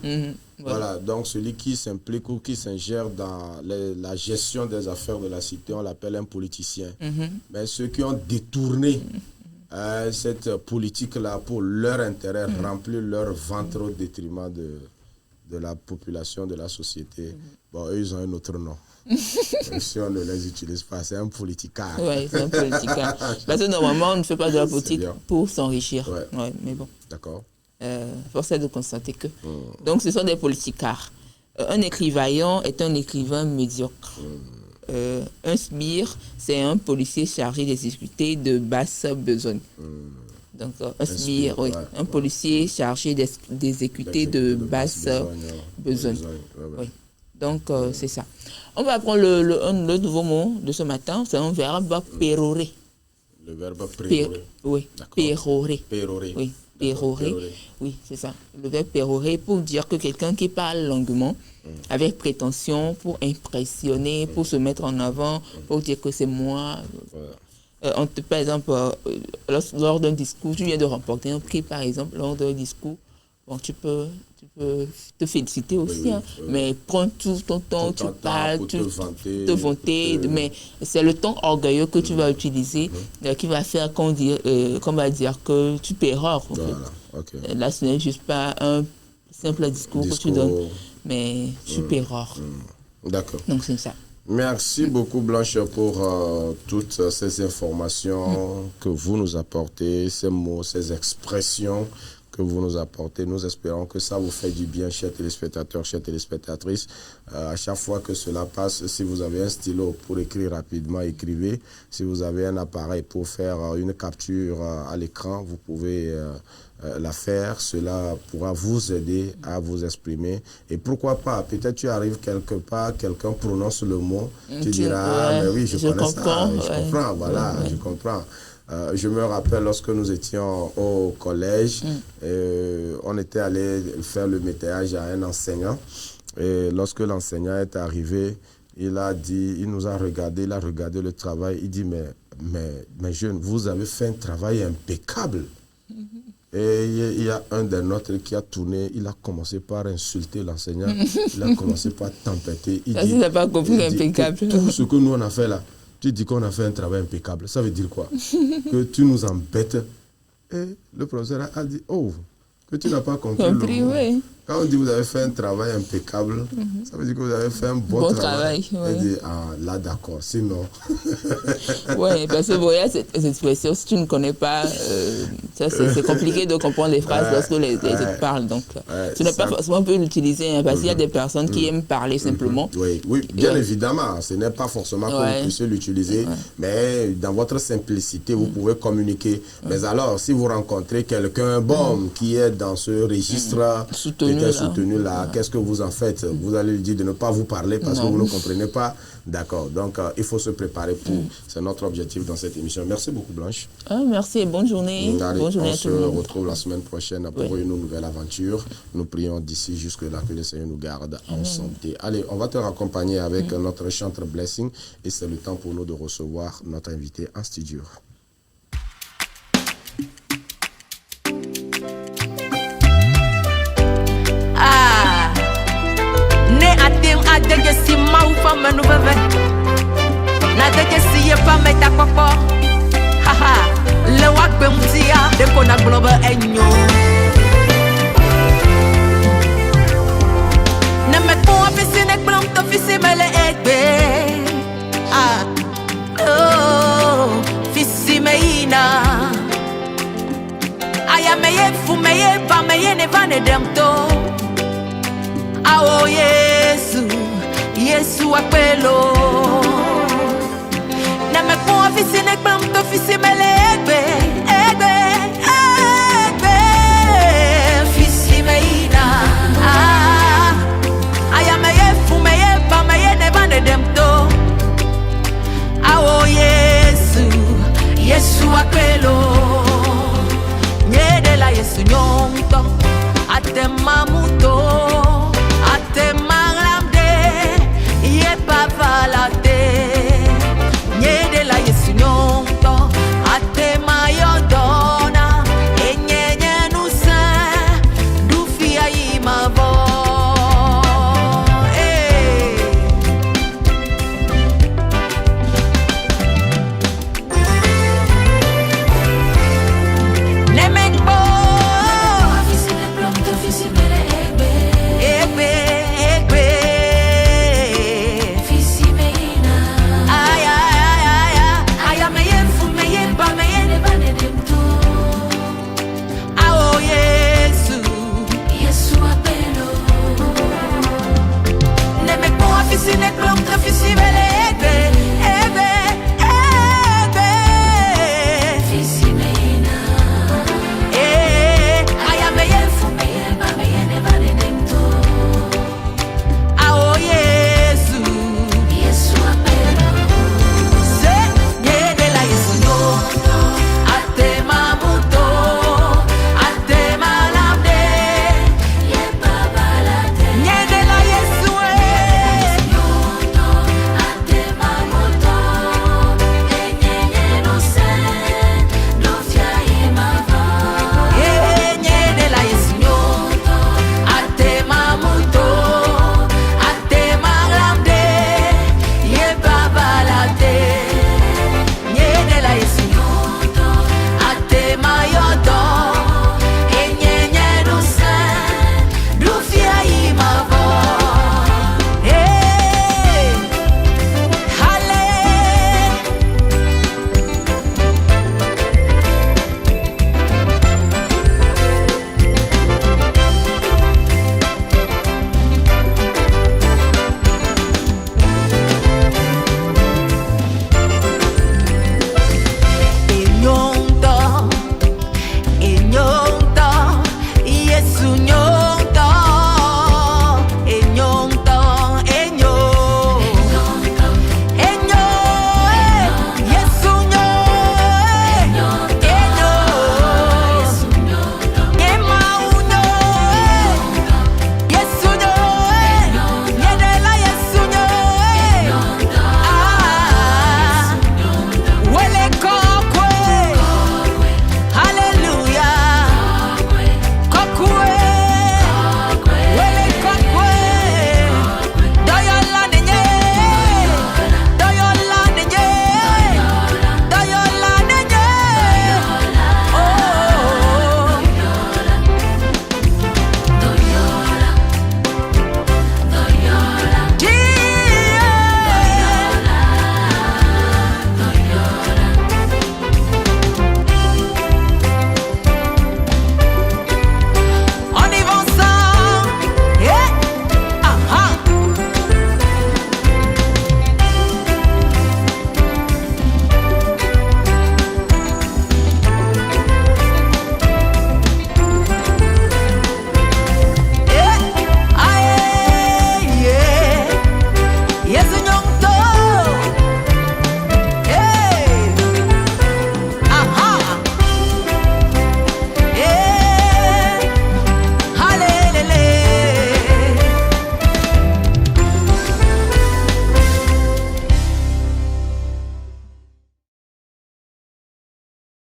Voilà. Donc celui qui s'implique ou qui s'ingère dans la gestion des affaires de la cité, on l'appelle un politicien. Mais ceux qui ont détourné cette politique-là pour leur intérêt, remplir leur ventre au détriment de la population, de la société, bon, eux, ils ont un autre nom. Si on ne les utilise pas, c'est un politicard. Oui, c'est un politicard. Parce que normalement, on ne fait pas de la politique pour s'enrichir. Ouais, mais bon. D'accord. Force est de constater que. Donc, ce sont des politicards. Un écrivaillon est un écrivain médiocre. Un sbire, c'est un policier chargé d'exécuter de basse besogne. Donc, un sbire, oui. Un policier chargé d'exécuter de basse besogne. Oui. Donc, c'est ça. On va apprendre le nouveau mot de ce matin. C'est un verbe pérorer. Le verbe pérorer. Oui, pérorer. Pérorer. Oui, pérorer. Oui, c'est ça. Le verbe pérorer pour dire que quelqu'un qui parle longuement, avec prétention, pour impressionner, pour se mettre en avant, pour dire que c'est moi. Par exemple, lors d'un discours, tu viens de remporter un prix, par exemple, lors d'un discours, bon, tu peux te féliciter aussi, mais prends tout ton temps, tu parles, pour te vanter, mais c'est le ton orgueilleux que tu vas utiliser qui va faire qu'on va dire que tu pérores. En fait. Là, ce n'est juste pas un simple discours que tu donnes, mais tu pérores. D'accord. Donc, c'est ça. Merci beaucoup Blanche pour toutes ces informations que vous nous apportez, ces mots, ces expressions que vous nous apportez. Nous espérons que ça vous fait du bien, chers téléspectateurs, chères téléspectatrices. À chaque fois que cela passe, si vous avez un stylo pour écrire rapidement, écrivez. Si vous avez un appareil pour faire une capture à l'écran, vous pouvez la faire. Cela pourra vous aider à vous exprimer. Et pourquoi pas, peut-être tu arrives quelque part, quelqu'un prononce le mot, tu diras, mais oui, je connais ça, je comprends, voilà, je comprends. Je me rappelle lorsque nous étions au collège, on était allé faire le métayage à un enseignant. Et lorsque l'enseignant est arrivé, il nous a regardé, il a regardé le travail. Il dit, mais jeune, vous avez fait un travail impeccable. Et il y a un des nôtres qui a tourné, il a commencé par insulter l'enseignant, il a commencé par tempêter. Il dit, pas compris impeccable. Tout ce que nous on a fait là, tu dis qu'on a fait un travail impeccable. Ça veut dire quoi? Que tu nous embêtes. Et le professeur a dit, oh, que tu n'as pas compris. Oui. Quand on dit que vous avez fait un travail impeccable, ça veut dire que vous avez fait un bon travail. Ouais. Et dit, là d'accord, sinon. Oui, parce que il y a cette expression, si tu ne connais pas, c'est compliqué de comprendre les phrases lorsque les autres parlent. Donc, tu n'as pas forcément pu l'utiliser, parce qu'il y a des personnes qui aiment parler simplement. Oui, bien évidemment, ce n'est pas forcément que vous puissiez l'utiliser, mais dans votre simplicité, vous pouvez communiquer. Mais alors, si vous rencontrez quelqu'un qui est dans ce registre soutenu là, qu'est-ce que vous en faites? Vous allez lui dire de ne pas vous parler parce que vous ne comprenez pas. D'accord, donc il faut se préparer pour. C'est notre objectif dans cette émission. Merci beaucoup Blanche. Merci et bonne journée. Bonne journée à tout le monde. On se retrouve la semaine prochaine pour une nouvelle aventure. Nous prions d'ici jusque-là que le Seigneur nous garde en santé. Allez, on va te raccompagner avec notre chantre Blessing et c'est le temps pour nous de recevoir notre invité en studio. Adege si mau fama no bebe na adege si ye pa meta popo haha le wa gbe mutia de ko na globe enyo na me ko afisi ne gblom to fisi mele egbe. Ah, oh, fisi meina. Aya meye fu meye ba meye ne vane demto. Ah, oh, Yesu, Yesu apelo. Na me kwa fisi ne kpamto fisi mele egbe, egbe, egbe. Fisi meina. Ah, aya meye fu meye ba meye ne vane demto. Ah, oh, Yesu, Yesu apelo. Nyede la Yesu nyonto, ate mamuto, ate maramde, ye pavalate. Nyede la Yesu nyonto, ate mayodona, enyenye nusa, dufia imavo.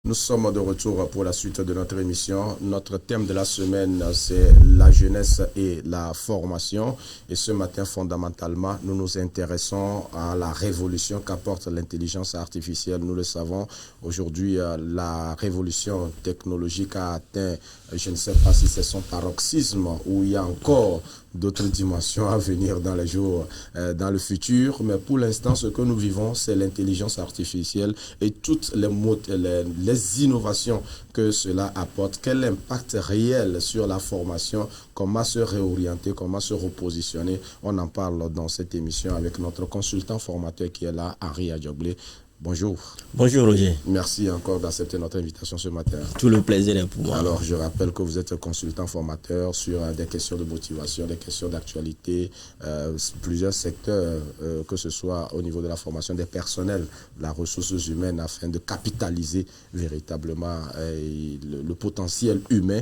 Nous sommes de retour pour la suite de notre émission. Notre thème de la semaine, c'est la jeunesse et la formation. Et ce matin, fondamentalement, nous nous intéressons à la révolution qu'apporte l'intelligence artificielle. Nous le savons, aujourd'hui, la révolution technologique a atteint, je ne sais pas si c'est son paroxysme, où il y a encore d'autres dimensions à venir dans les jours, dans le futur. Mais pour l'instant, ce que nous vivons, c'est l'intelligence artificielle et toutes les innovations que cela apporte. Quel impact réel sur la formation, comment se réorienter, comment se repositionner. On en parle dans cette émission avec notre consultant formateur qui est là, Henri Adjoglé. Bonjour. Bonjour Roger. Merci encore d'accepter notre invitation ce matin. Tout le plaisir est pour moi. Alors, je rappelle que vous êtes consultant formateur sur des questions de motivation, des questions d'actualité, plusieurs secteurs, que ce soit au niveau de la formation des personnels, la ressources humaines, afin de capitaliser véritablement le potentiel humain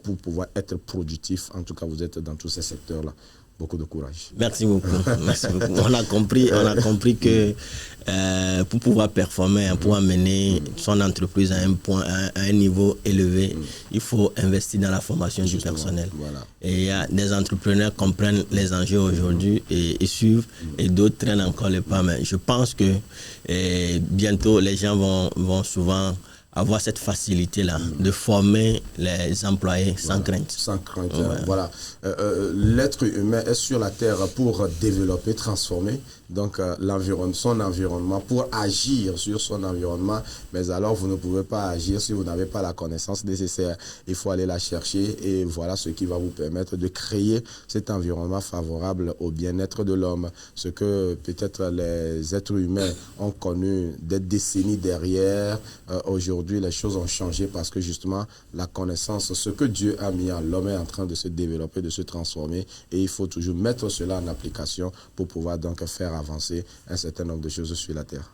pour pouvoir être productif. En tout cas, vous êtes dans tous ces secteurs-là. Beaucoup de courage. Merci beaucoup. Merci beaucoup. On a compris que pour pouvoir performer, pour amener son entreprise à un niveau élevé, il faut investir dans la formation du personnel. Voilà. Et il y a des entrepreneurs qui comprennent les enjeux aujourd'hui et suivent, et d'autres traînent encore les pas. Mais je pense que bientôt les gens vont souvent avoir cette facilité-là de former les employés sans crainte. Sans crainte, voilà. L'être humain est sur la terre pour développer, transformer donc son environnement, pour agir sur son environnement. Mais alors, vous ne pouvez pas agir si vous n'avez pas la connaissance nécessaire. Il faut aller la chercher, et voilà ce qui va vous permettre de créer cet environnement favorable au bien-être de l'homme. Ce que peut-être les êtres humains ont connu des décennies derrière, aujourd'hui, les choses ont changé parce que justement, la connaissance, ce que Dieu a mis en l'homme est en train de se développer, de se transformer, et il faut toujours mettre cela en application pour pouvoir donc faire avancer un certain nombre de choses sur la terre.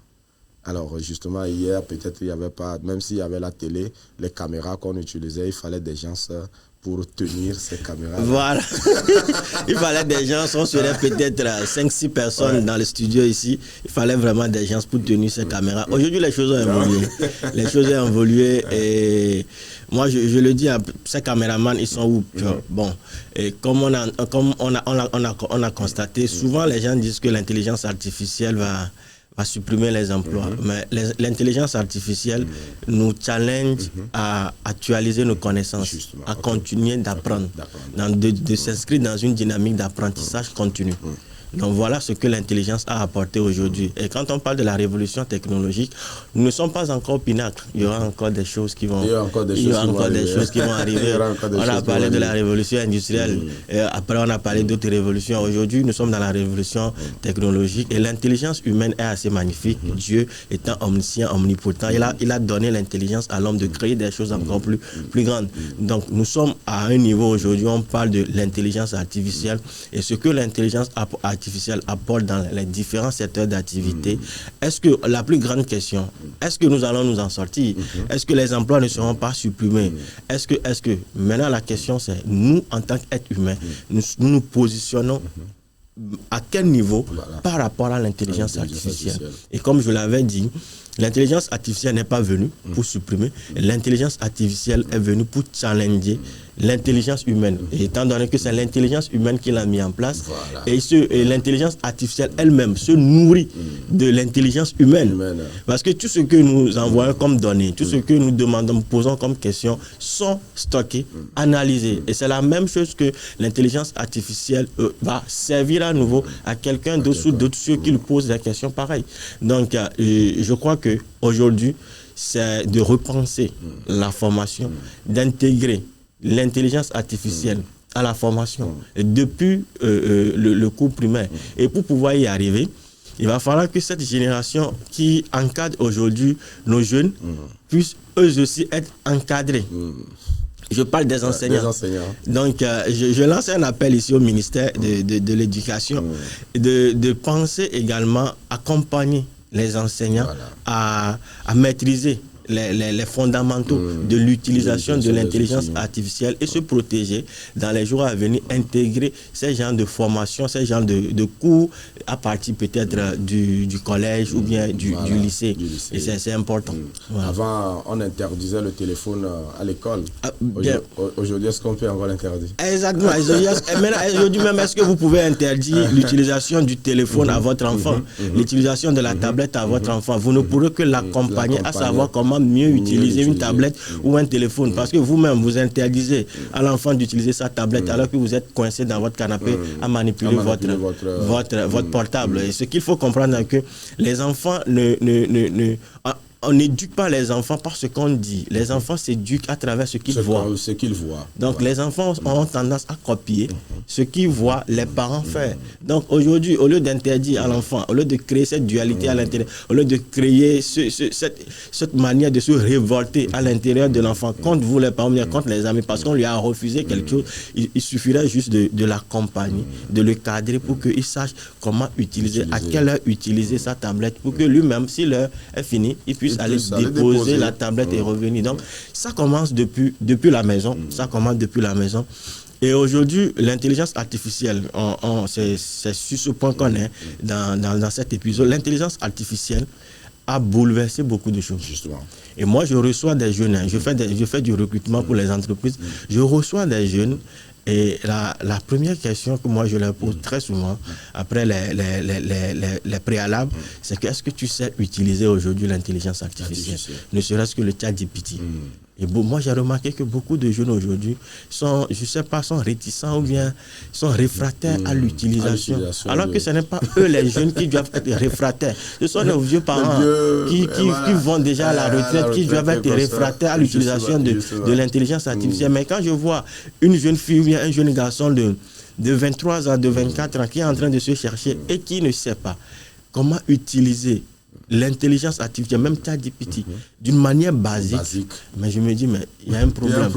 Alors justement, hier, peut-être il n'y avait pas, même s'il y avait la télé, les caméras qu'on utilisait, il fallait des gens pour tenir ces caméras. Voilà. Il fallait des gens, on serait peut-être 5-6 personnes dans le studio ici. Il fallait vraiment des gens pour tenir ces caméras. Aujourd'hui, les choses ont évolué. Les choses ont évolué, et moi, je le dis, ces caméramans, ils sont où? Bon, et comme on a constaté, souvent les gens disent que l'intelligence artificielle va supprimer les emplois. Mais l'intelligence artificielle nous challenge à actualiser nos connaissances, à continuer d'apprendre, de s'inscrire dans une dynamique d'apprentissage continu. Donc voilà ce que l'intelligence a apporté aujourd'hui. Et quand on parle de la révolution technologique, nous ne sommes pas encore au pinacle. Il y aura encore des choses qui vont arriver. On a parlé de la révolution industrielle. Et après, on a parlé d'autres révolutions. Aujourd'hui, nous sommes dans la révolution technologique. Et l'intelligence humaine est assez magnifique. Dieu étant omniscient, omnipotent, il a donné l'intelligence à l'homme de créer des choses encore plus grandes. Donc nous sommes à un niveau aujourd'hui, on parle de l'intelligence artificielle. Et ce que l'intelligence artificielle apporte dans les différents secteurs d'activité. Est-ce que la plus grande question, est-ce que nous allons nous en sortir? Est-ce que les emplois ne seront pas supprimés? Est-ce que maintenant la question c'est, nous en tant qu'êtres humains, nous positionnons à quel niveau par rapport à l'intelligence artificielle? Et comme je l'avais dit, l'intelligence artificielle n'est pas venue pour supprimer, l'intelligence artificielle est venue pour challenger l'intelligence humaine. Et étant donné que c'est l'intelligence humaine qui l'a mis en place, et l'intelligence artificielle elle-même se nourrit de l'intelligence humaine. Parce que tout ce que nous envoyons comme données, tout ce que nous demandons, posons comme questions, sont stockés, analysés. Et c'est la même chose que l'intelligence artificielle va servir à nouveau à quelqu'un d'autre ou d'autres ceux qui lui posent des questions pareilles. Donc, je crois que aujourd'hui, c'est de repenser la formation, d'intégrer l'intelligence artificielle à la formation depuis le cours primaire. Et pour pouvoir y arriver, il va falloir que cette génération qui encadre aujourd'hui nos jeunes puisse eux aussi être encadrés. Je parle des enseignants. Donc, je lance un appel ici au ministère de l'Éducation de penser également accompagner les enseignants à maîtriser les fondamentaux de l'utilisation de l'intelligence artificielle et se protéger dans les jours à venir, intégrer ces genres de formation, ces genres de cours à partir peut-être du collège ou bien du lycée. Et c'est important. Avant, on interdisait le téléphone à l'école. Aujourd'hui, est-ce qu'on peut encore l'interdire? Exactement. Aujourd'hui même, est-ce que vous pouvez interdire l'utilisation du téléphone à votre enfant, l'utilisation de la tablette à votre enfant? Vous ne pourrez que l'accompagner à savoir comment comment mieux utiliser une tablette ou un téléphone. Parce que vous-même, vous interdisez à l'enfant d'utiliser sa tablette alors que vous êtes coincé dans votre canapé à manipuler votre portable. Et ce qu'il faut comprendre, c'est que les enfants on n'éduque pas les enfants par ce qu'on dit. Les enfants s'éduquent à travers ce qu'ils voient. Donc les enfants ont tendance à copier ce qu'ils voient les parents faire. Donc aujourd'hui, au lieu d'interdire à l'enfant, au lieu de créer cette dualité à l'intérieur, au lieu de créer cette manière de se révolter à l'intérieur de l'enfant contre vous les parents, contre les amis, parce qu'on lui a refusé quelque chose, il suffirait juste de l'accompagner, de le cadrer pour qu'il sache comment utiliser, à quelle heure utiliser sa tablette, pour que lui-même, si l'heure est finie, il puisse aller déposer la tablette et revenir. Donc, ça commence depuis la maison. Ça commence depuis la maison. Et aujourd'hui, l'intelligence artificielle, c'est sur ce point qu'on est dans cet épisode. L'intelligence artificielle a bouleversé beaucoup de choses. Justement. Et moi, je reçois des jeunes. Je fais du recrutement pour les entreprises. Je reçois des jeunes. Et la première question que moi je leur pose très souvent, après les préalables, c'est que est-ce que tu sais utiliser aujourd'hui l'intelligence artificielle, ne serait-ce que le ChatGPT. Et moi j'ai remarqué que beaucoup de jeunes aujourd'hui sont réticents ou bien sont réfractaires à l'utilisation. Alors que ce n'est pas eux les jeunes qui doivent être réfractaires. Ce sont nos vieux parents qui vont déjà à la retraite, qui doivent être réfractaires à l'utilisation de l'intelligence artificielle. Mais quand je vois une jeune fille ou bien un jeune garçon de 23 ans, de 24 ans qui est en train de se chercher et qui ne sait pas comment utiliser l'intelligence artificielle, même ChatGPT, d'une manière basique, mais je me dis, mais il y a un problème.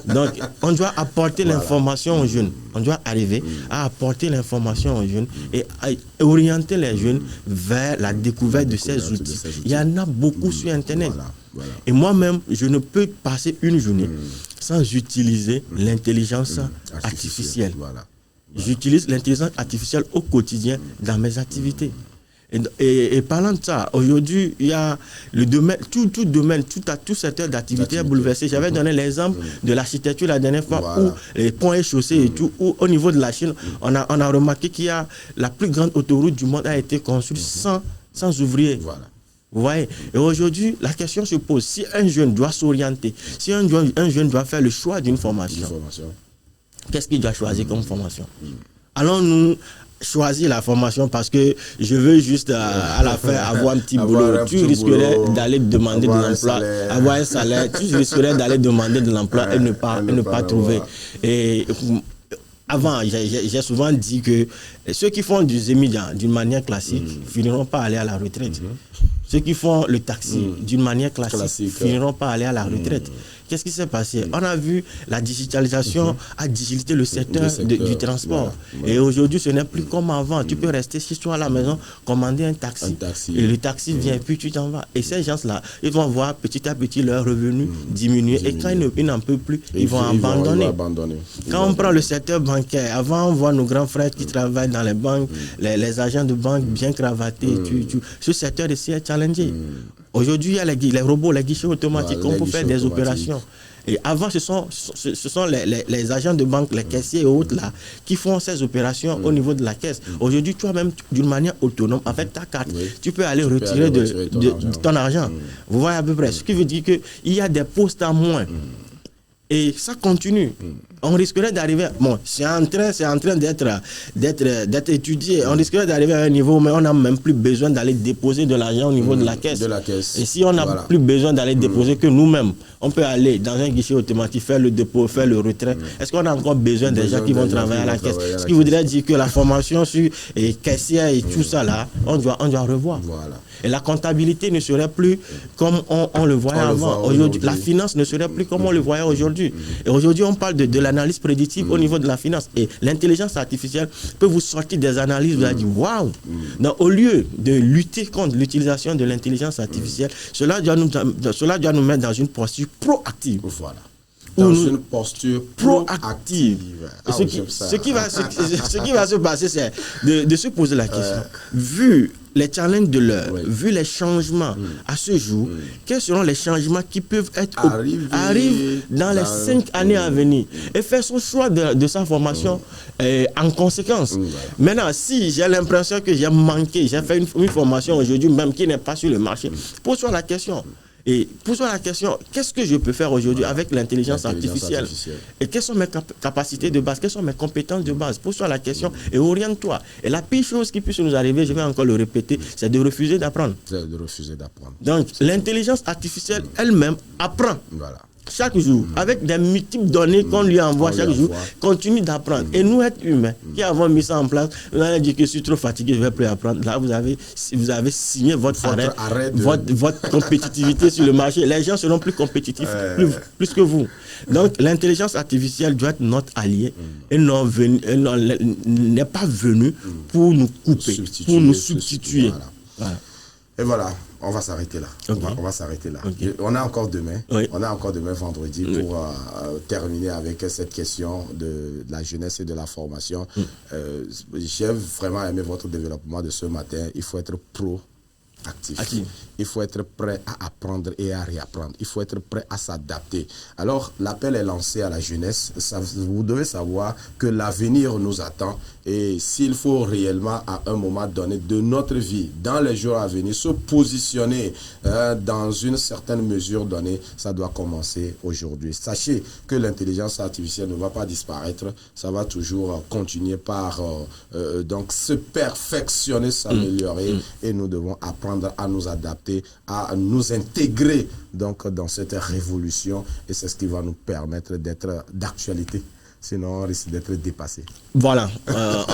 Donc, on doit apporter l'information aux jeunes. On doit arriver à apporter l'information aux jeunes et à orienter les jeunes vers la découverte de ces outils. Il y en a beaucoup sur Internet. Et moi-même, je ne peux passer une journée sans utiliser l'intelligence artificielle. J'utilise l'intelligence artificielle au quotidien dans mes activités. Et parlant de ça, aujourd'hui, il y a le domaine, tout secteur d'activité est bouleversé. J'avais donné l'exemple de l'architecture la dernière fois, où les ponts et chaussées et tout, où au niveau de la Chine, on a remarqué qu'il y a la plus grande autoroute du monde a été construite sans ouvriers. Vous voyez? Et aujourd'hui, la question se pose, si un jeune doit s'orienter, si un jeune doit faire le choix d'une formation, qu'est-ce qu'il doit choisir comme formation? Allons-nous choisir la formation parce que je veux juste à la fin avoir un petit boulot? Tu risquerais d'aller demander de l'emploi, avoir un salaire, tu risquerais d'aller demander de l'emploi et ne pas trouver. Et avant, j'ai souvent dit que ceux qui font du Zemidia d'une manière classique finiront par aller à la retraite. Ceux qui font le taxi d'une manière classique finiront par aller à la retraite. Qu'est-ce qui s'est passé? On a vu la digitalisation a digitalisé le secteur du transport. Et aujourd'hui, ce n'est plus comme avant. Tu peux rester chez toi à la maison, commander un taxi. Et le taxi vient, puis tu t'en vas. Et ces gens-là, ils vont voir petit à petit leurs revenus diminuer. Et quand ils n'en peuvent plus, ils vont abandonner. Quand on prend le secteur bancaire, avant, on voit nos grands frères qui travaillent dans les banques, les agents de banque bien cravatés. Ce secteur ici est challengé. Aujourd'hui, il y a les robots, les guichets automatiques, on peut faire des opérations. Et avant, ce sont les agents de banque, les caissiers et autres là, qui font ces opérations au niveau de la caisse. Aujourd'hui, toi-même, d'une manière autonome, avec ta carte, tu peux aller retirer ton argent. Vous voyez à peu près. Ce qui veut dire qu'il y a des postes en moins. Et ça continue. On risquerait d'arriver... Bon, c'est en train d'être étudié. On risquerait d'arriver à un niveau où on n'a même plus besoin d'aller déposer de l'argent au niveau de la caisse. Et si on n'a plus besoin d'aller déposer que nous-mêmes, on peut aller dans un guichet automatique, faire le dépôt, faire le retrait. Est-ce qu'on a encore besoin des gens qui vont travailler à la caisse? Ce qui voudrait dire que la formation sur caissière et tout ça là, on doit revoir. Et la comptabilité ne serait plus comme on le voyait avant. Aujourd'hui, la finance ne serait plus comme on le voyait aujourd'hui. Et aujourd'hui, on parle de l'analyse prédictive au niveau de la finance. Et l'intelligence artificielle peut vous sortir des analyses. Vous allez dire, waouh! Au lieu de lutter contre l'utilisation de l'intelligence artificielle, cela doit nous mettre dans une posture proactive. Voilà. Dans une posture proactive. Ce qui va se passer, c'est de se poser la question. Vu les challenges de l'heure, vu les changements à ce jour, quels seront les changements qui peuvent arriver dans les 5 années à venir, et faire son choix de sa formation en conséquence. Maintenant, si j'ai l'impression que j'ai manqué, j'ai fait une formation aujourd'hui même qui n'est pas sur le marché, pose-toi la question. Et posons la question, qu'est-ce que je peux faire aujourd'hui avec l'intelligence artificielle? Et quelles sont mes capacités de base? Quelles sont mes compétences de base? Pose-toi la question et oriente-toi. Et la pire chose qui puisse nous arriver, je vais encore le répéter, c'est de refuser d'apprendre. Donc, l'intelligence artificielle elle-même apprend. Voilà. Chaque jour, avec des multiples données qu'on lui envoie chaque jour, continue d'apprendre. Et nous, êtres humains, qui avons mis ça en place, nous allons dire que je suis trop fatigué, je ne vais plus apprendre. Là, vous avez signé votre arrêt votre compétitivité sur le marché. Les gens seront plus compétitifs, plus que vous. Donc, l'intelligence artificielle doit être notre allié et n'est pas venue pour nous couper, pour nous substituer. Voilà. Et voilà, on va s'arrêter là. Okay. On va s'arrêter là. Okay. On a encore demain. Oui. On a encore demain vendredi pour terminer avec cette question de la jeunesse et de la formation. J'ai vraiment aimé votre développement de ce matin. Il faut être proactif. Il faut être prêt à apprendre et à réapprendre. Il faut être prêt à s'adapter. Alors, l'appel est lancé à la jeunesse. Vous devez savoir que l'avenir nous attend. Et s'il faut réellement, à un moment donné de notre vie, dans les jours à venir, se positionner dans une certaine mesure donnée, ça doit commencer aujourd'hui. Sachez que l'intelligence artificielle ne va pas disparaître. Ça va toujours continuer par donc se perfectionner, s'améliorer. Et nous devons apprendre à nous adapter, à nous intégrer donc dans cette révolution, et c'est ce qui va nous permettre d'être d'actualité. Sinon, on risque d'être dépassé. Voilà,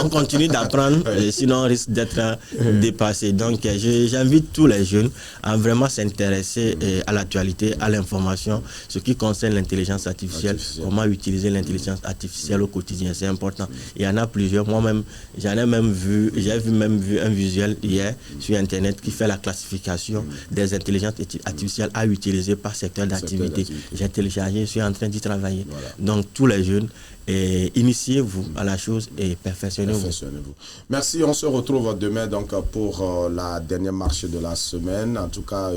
on continue d'apprendre, sinon on risque d'être dépassé. Donc, j'invite tous les jeunes à vraiment s'intéresser à l'actualité, à l'information, ce qui concerne l'intelligence artificielle, comment utiliser l'intelligence artificielle au quotidien, c'est important. Il y en a plusieurs. Moi-même, j'ai même vu un visuel hier sur Internet qui fait la classification des intelligences artificielles à utiliser par secteur d'activité. J'ai téléchargé, je suis en train d'y travailler. Voilà. Donc, tous les jeunes, initiez-vous à la chose et perfectionnez-vous. Merci, on se retrouve demain donc pour la dernière marche de la semaine. En tout cas,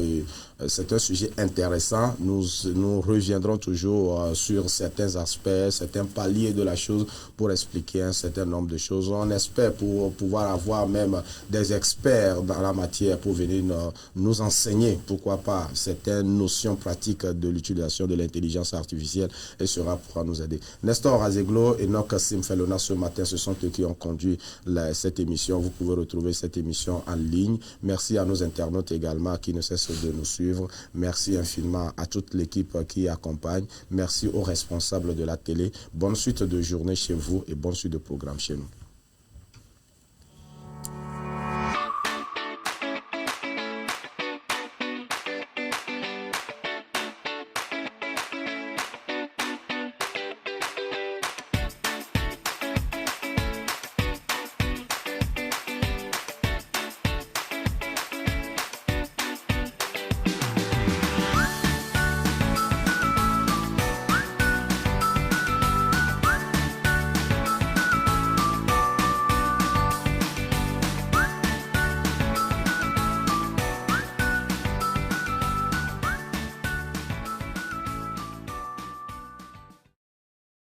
c'est un sujet intéressant. Nous reviendrons toujours sur certains aspects, certains paliers de la chose pour expliquer un certain nombre de choses. On espère pour pouvoir avoir même des experts dans la matière pour venir nous enseigner, pourquoi pas, certaines notions pratiques de l'utilisation de l'intelligence artificielle, et cela pourra nous aider. Nestor Azeglo et Enoch Simfelona ce matin, ce sont eux qui ont conduit cette émission. Vous pouvez retrouver cette émission en ligne. Merci à nos internautes également qui ne cessent de nous suivre. Merci infiniment à toute l'équipe qui accompagne. Merci aux responsables de la télé. Bonne suite de journée chez vous et bonne suite de programme chez nous.